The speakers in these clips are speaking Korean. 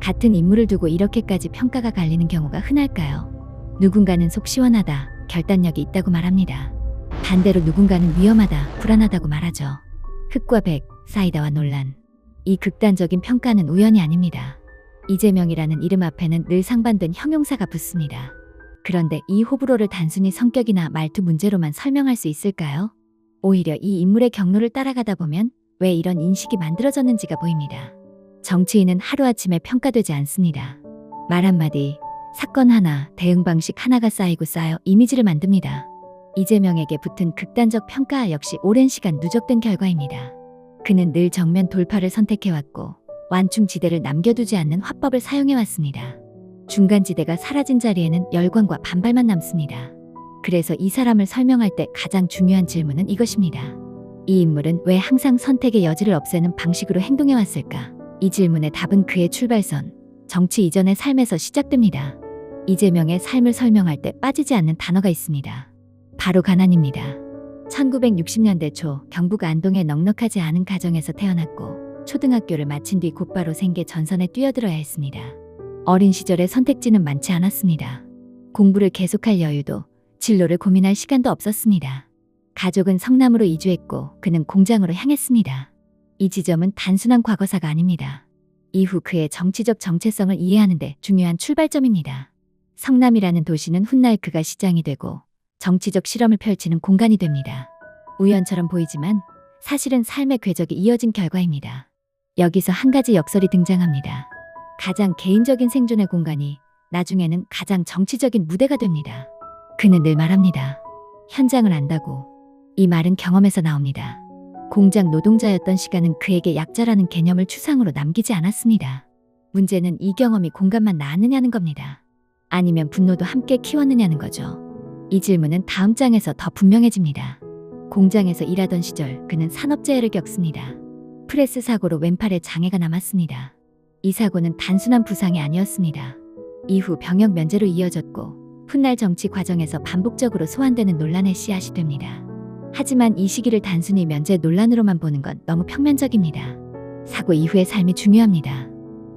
같은 인물을 두고 이렇게까지 평가가 갈리는 경우가 흔할까요? 누군가는 속 시원하다, 결단력이 있다고 말합니다. 반대로 누군가는 위험하다, 불안하다고 말하죠. 흑과 백, 사이다와 논란. 이 극단적인 평가는 우연이 아닙니다. 이재명이라는 이름 앞에는 늘 상반된 형용사가 붙습니다. 그런데 이 호불호를 단순히 성격이나 말투 문제로만 설명할 수 있을까요? 오히려 이 인물의 경로를 따라가다 보면 왜 이런 인식이 만들어졌는지가 보입니다. 정치인은 하루아침에 평가되지 않습니다. 말 한마디, 사건 하나, 대응 방식 하나가 쌓이고 쌓여 이미지를 만듭니다. 이재명에게 붙은 극단적 평가 역시 오랜 시간 누적된 결과입니다. 그는 늘 정면 돌파를 선택해왔고 완충지대를 남겨두지 않는 화법을 사용해왔습니다. 중간지대가 사라진 자리에는 열광과 반발만 남습니다. 그래서 이 사람을 설명할 때 가장 중요한 질문은 이것입니다. 이 인물은 왜 항상 선택의 여지를 없애는 방식으로 행동해왔을까? 이 질문의 답은 그의 출발선, 정치 이전의 삶에서 시작됩니다. 이재명의 삶을 설명할 때 빠지지 않는 단어가 있습니다. 바로 가난입니다. 1960년대 초 경북 안동의 넉넉하지 않은 가정에서 태어났고 초등학교를 마친 뒤 곧바로 생계 전선에 뛰어들어야 했습니다. 어린 시절에 선택지는 많지 않았습니다. 공부를 계속할 여유도, 진로를 고민할 시간도 없었습니다. 가족은 성남으로 이주했고 그는 공장으로 향했습니다. 이 지점은 단순한 과거사가 아닙니다. 이후 그의 정치적 정체성을 이해하는 데 중요한 출발점입니다. 성남이라는 도시는 훗날 그가 시장이 되고 정치적 실험을 펼치는 공간이 됩니다. 우연처럼 보이지만 사실은 삶의 궤적이 이어진 결과입니다. 여기서 한 가지 역설이 등장합니다. 가장 개인적인 생존의 공간이 나중에는 가장 정치적인 무대가 됩니다. 그는 늘 말합니다. 현장을 안다고. 이 말은 경험에서 나옵니다. 공장 노동자였던 시간은 그에게 약자라는 개념을 추상으로 남기지 않았습니다. 문제는 이 경험이 공간만 낳았느냐는 겁니다. 아니면 분노도 함께 키웠느냐는 거죠. 이 질문은 다음 장에서 더 분명해집니다. 공장에서 일하던 시절 그는 산업재해를 겪습니다. 프레스 사고로 왼팔에 장애가 남았습니다. 이 사고는 단순한 부상이 아니었습니다. 이후 병역 면제로 이어졌고 훗날 정치 과정에서 반복적으로 소환되는 논란의 씨앗이 됩니다. 하지만 이 시기를 단순히 면제 논란으로만 보는 건 너무 평면적입니다. 사고 이후의 삶이 중요합니다.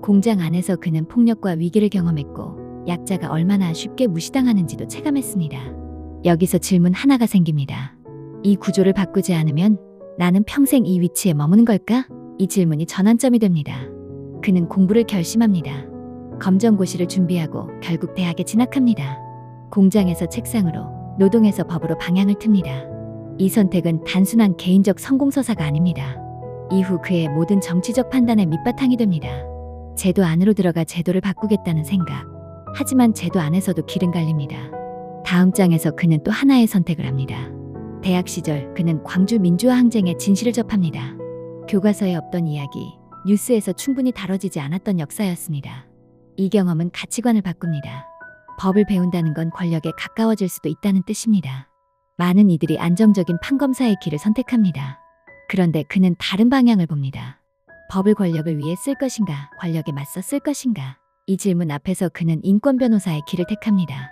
공장 안에서 그는 폭력과 위기를 경험했고 약자가 얼마나 쉽게 무시당하는지도 체감했습니다. 여기서 질문 하나가 생깁니다. 이 구조를 바꾸지 않으면 나는 평생 이 위치에 머무는 걸까? 이 질문이 전환점이 됩니다. 그는 공부를 결심합니다. 검정고시를 준비하고 결국 대학에 진학합니다. 공장에서 책상으로, 노동에서 법으로 방향을 틉니다. 이 선택은 단순한 개인적 성공서사가 아닙니다. 이후 그의 모든 정치적 판단의 밑바탕이 됩니다. 제도 안으로 들어가 제도를 바꾸겠다는 생각. 하지만 제도 안에서도 길은 갈립니다. 다음 장에서 그는 또 하나의 선택을 합니다. 대학 시절 그는 광주 민주화 항쟁의 진실을 접합니다. 교과서에 없던 이야기, 뉴스에서 충분히 다뤄지지 않았던 역사였습니다. 이 경험은 가치관을 바꿉니다. 법을 배운다는 건 권력에 가까워질 수도 있다는 뜻입니다. 많은 이들이 안정적인 판검사의 길을 선택합니다. 그런데 그는 다른 방향을 봅니다. 법을 권력을 위해 쓸 것인가, 권력에 맞서 쓸 것인가? 이 질문 앞에서 그는 인권 변호사의 길을 택합니다.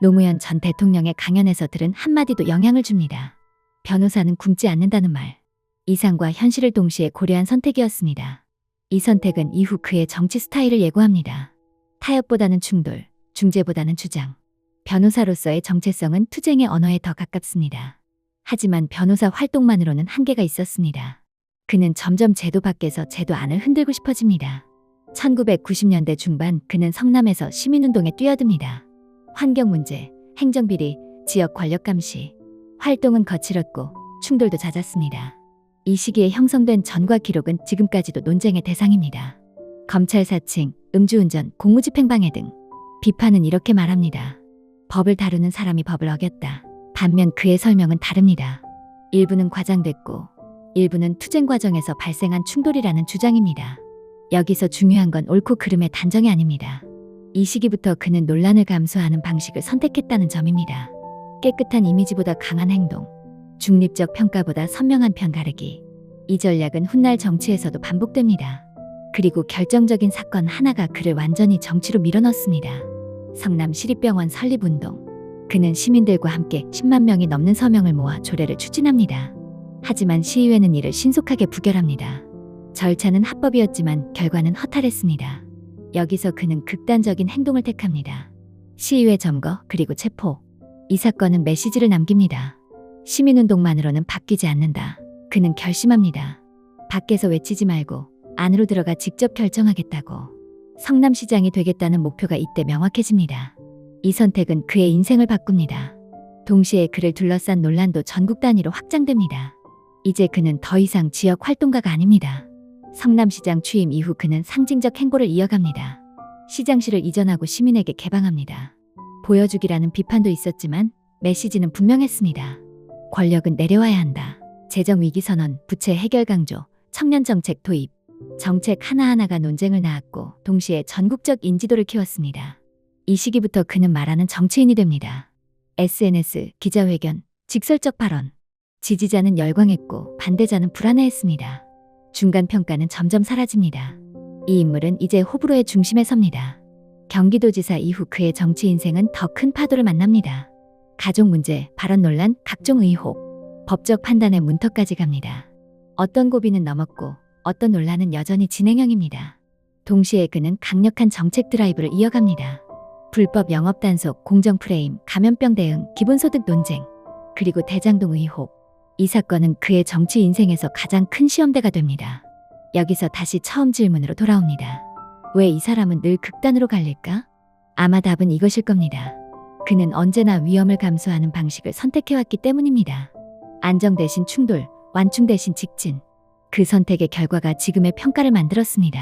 노무현 전 대통령의 강연에서 들은 한마디도 영향을 줍니다. 변호사는 굶지 않는다는 말. 이상과 현실을 동시에 고려한 선택이었습니다. 이 선택은 이후 그의 정치 스타일을 예고합니다. 타협보다는 충돌, 중재보다는 주장. 변호사로서의 정체성은 투쟁의 언어에 더 가깝습니다. 하지만 변호사 활동만으로는 한계가 있었습니다. 그는 점점 제도 밖에서 제도 안을 흔들고 싶어집니다. 1990년대 중반 그는 성남에서 시민운동에 뛰어듭니다. 환경 문제, 행정비리, 지역 권력 감시. 활동은 거칠었고 충돌도 잦았습니다. 이 시기에 형성된 전과 기록은 지금까지도 논쟁의 대상입니다. 검찰 사칭, 음주운전, 공무집행방해 등. 비판은 이렇게 말합니다. 법을 다루는 사람이 법을 어겼다. 반면 그의 설명은 다릅니다. 일부는 과장됐고 일부는 투쟁 과정에서 발생한 충돌이라는 주장입니다. 여기서 중요한 건 옳고 그름의 단정이 아닙니다. 이 시기부터 그는 논란을 감수하는 방식을 선택했다는 점입니다. 깨끗한 이미지보다 강한 행동, 중립적 평가보다 선명한 편 가르기. 이 전략은 훗날 정치에서도 반복됩니다. 그리고 결정적인 사건 하나가 그를 완전히 정치로 밀어넣습니다. 성남 시립병원 설립운동. 그는 시민들과 함께 10만 명이 넘는 서명을 모아 조례를 추진합니다. 하지만 시의회는 이를 신속하게 부결합니다. 절차는 합법이었지만 결과는 허탈했습니다. 여기서 그는 극단적인 행동을 택합니다. 시위회 점거 그리고 체포. 이 사건은 메시지를 남깁니다. 시민운동만으로는 바뀌지 않는다. 그는 결심합니다. 밖에서 외치지 말고 안으로 들어가 직접 결정하겠다고. 성남시장이 되겠다는 목표가 이때 명확해집니다. 이 선택은 그의 인생을 바꿉니다. 동시에 그를 둘러싼 논란도 전국 단위로 확장됩니다. 이제 그는 더 이상 지역 활동가가 아닙니다. 성남시장 취임 이후 그는 상징적 행보를 이어갑니다. 시장실을 이전하고 시민에게 개방합니다. 보여주기라는 비판도 있었지만 메시지는 분명했습니다. 권력은 내려와야 한다. 재정위기 선언, 부채 해결 강조, 청년정책 도입. 정책 하나하나가 논쟁을 낳았고 동시에 전국적 인지도를 키웠습니다. 이 시기부터 그는 말하는 정치인이 됩니다. SNS, 기자회견, 직설적 발언. 지지자는 열광했고 반대자는 불안해했습니다. 중간 평가는 점점 사라집니다. 이 인물은 이제 호불호의 중심에 섭니다. 경기도지사 이후 그의 정치 인생은 더 큰 파도를 만납니다. 가족 문제, 발언 논란, 각종 의혹, 법적 판단의 문턱까지 갑니다. 어떤 고비는 넘었고 어떤 논란은 여전히 진행형입니다. 동시에 그는 강력한 정책 드라이브를 이어갑니다. 불법 영업 단속, 공정 프레임, 감염병 대응, 기본소득 논쟁, 그리고 대장동 의혹. 이 사건은 그의 정치 인생에서 가장 큰 시험대가 됩니다. 여기서 다시 처음 질문으로 돌아옵니다. 왜 이 사람은 늘 극단으로 갈릴까? 아마 답은 이것일 겁니다. 그는 언제나 위험을 감수하는 방식을 선택해왔기 때문입니다. 안정 대신 충돌, 완충 대신 직진. 그 선택의 결과가 지금의 평가를 만들었습니다.